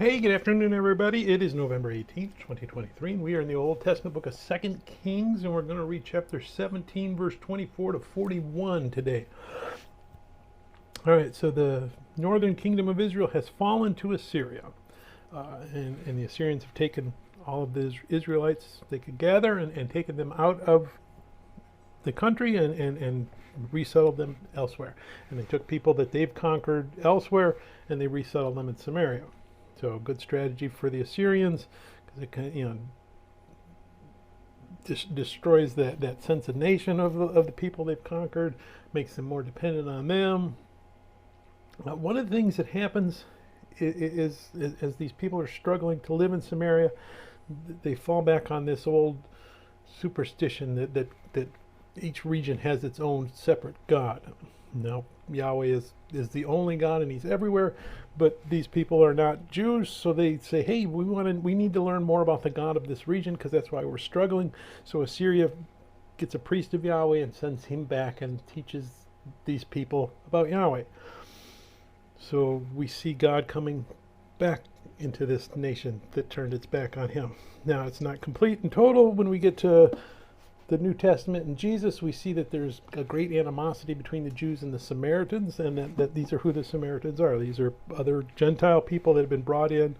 Hey, good afternoon, everybody. It is November 18th, 2023, and we are in the Old Testament book of 2 Kings, and we're going to read chapter 17, verse 24 to 41 today. All right, so the northern kingdom of Israel has fallen to Assyria, and the Assyrians have taken all of the Israelites they could gather and taken them out of the country and resettled them elsewhere. And they took people that they've conquered elsewhere, and they resettled them in Samaria. So a good strategy for the Assyrians, because it can, destroys that sense of nation of the people they've conquered, makes them more dependent on them. One of the things that happens is as these people are struggling to live in Samaria, they fall back on this old superstition that each region has its own separate god. Now, Yahweh is the only God, and He's everywhere. But these people are not Jews, so they say, "Hey, we need to learn more about the God of this region, because that's why we're struggling." So Assyria gets a priest of Yahweh and sends him back and teaches these people about Yahweh. So we see God coming back into this nation that turned its back on Him. Now, it's not complete and total. When we get to the New Testament and Jesus, we see that there's a great animosity between the Jews and the Samaritans, and that these are who the Samaritans are. These are other Gentile people that have been brought in.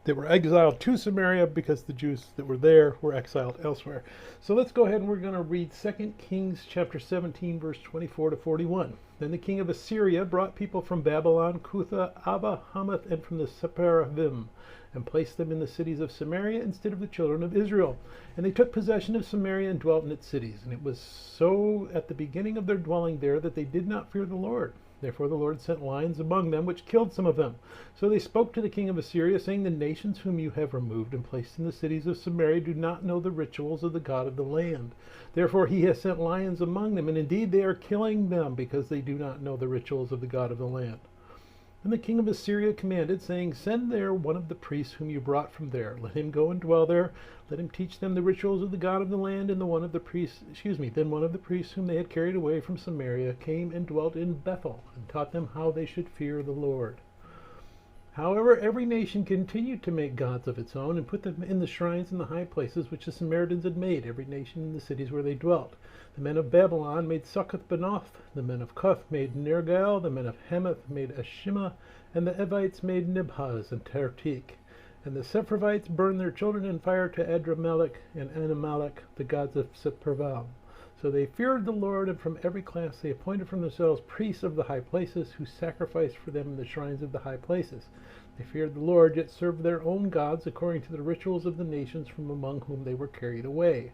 They were exiled to Samaria because the Jews that were there were exiled elsewhere. So let's go ahead and we're going to read 2 Kings chapter 17, verse 24 to 41. Then the king of Assyria brought people from Babylon, Cutha, Abba, Hamath, and from the Sepharvaim, and placed them in the cities of Samaria instead of the children of Israel. And they took possession of Samaria and dwelt in its cities. And it was so at the beginning of their dwelling there that they did not fear the Lord. Therefore the Lord sent lions among them, which killed some of them. So they spoke to the king of Assyria, saying, "The nations whom you have removed and placed in the cities of Samaria do not know the rituals of the God of the land. Therefore he has sent lions among them, and indeed they are killing them, because they do not know the rituals of the God of the land." And the king of Assyria commanded, saying, "Send there one of the priests whom you brought from there. Let him go and dwell there. Let him teach them the rituals of the God of the land." And Then one of the priests whom they had carried away from Samaria came and dwelt in Bethel, and taught them how they should fear the Lord. However, every nation continued to make gods of its own, and put them in the shrines in the high places which the Samaritans had made, every nation in the cities where they dwelt. The men of Babylon made Succoth-Benoth, the men of Cuth made Nergal, the men of Hamath made Ashima, and the Evites made Nibhaz and Tartik. And the Sepharvites burned their children in fire to Adramelech and Anamelech, the gods of Sepharvaim. So they feared the Lord, and from every class they appointed for themselves priests of the high places, who sacrificed for them in the shrines of the high places. They feared the Lord, yet served their own gods according to the rituals of the nations from among whom they were carried away.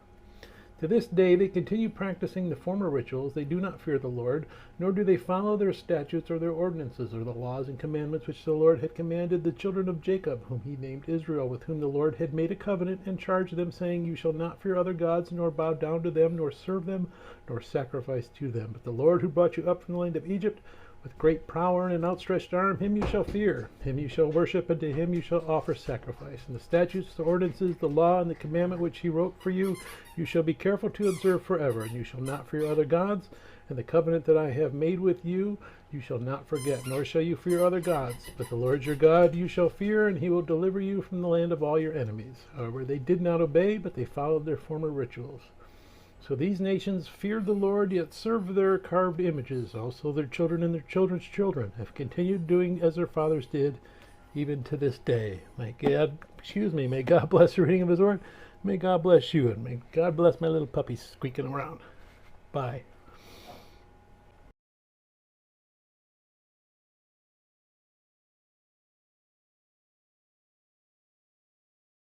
To this day they continue practicing the former rituals. They do not fear the Lord, nor do they follow their statutes or their ordinances or the laws and commandments which the Lord had commanded the children of Jacob, whom he named Israel, with whom the Lord had made a covenant, and charged them, saying, "You shall not fear other gods, nor bow down to them, nor serve them, nor sacrifice to them. But the Lord who brought you up from the land of Egypt with great power and an outstretched arm, him you shall fear, him you shall worship, and to him you shall offer sacrifice. And the statutes, the ordinances, the law, and the commandment which he wrote for you, you shall be careful to observe forever. And you shall not fear other gods. And the covenant that I have made with you, you shall not forget, nor shall you fear other gods. But the Lord your God you shall fear, and he will deliver you from the land of all your enemies." However, they did not obey, but they followed their former rituals. So these nations feared the Lord, yet served their carved images. Also their children and their children's children have continued doing as their fathers did, even to this day. May God bless the reading of His word. May God bless you, and may God bless my little puppy squeaking around. Bye.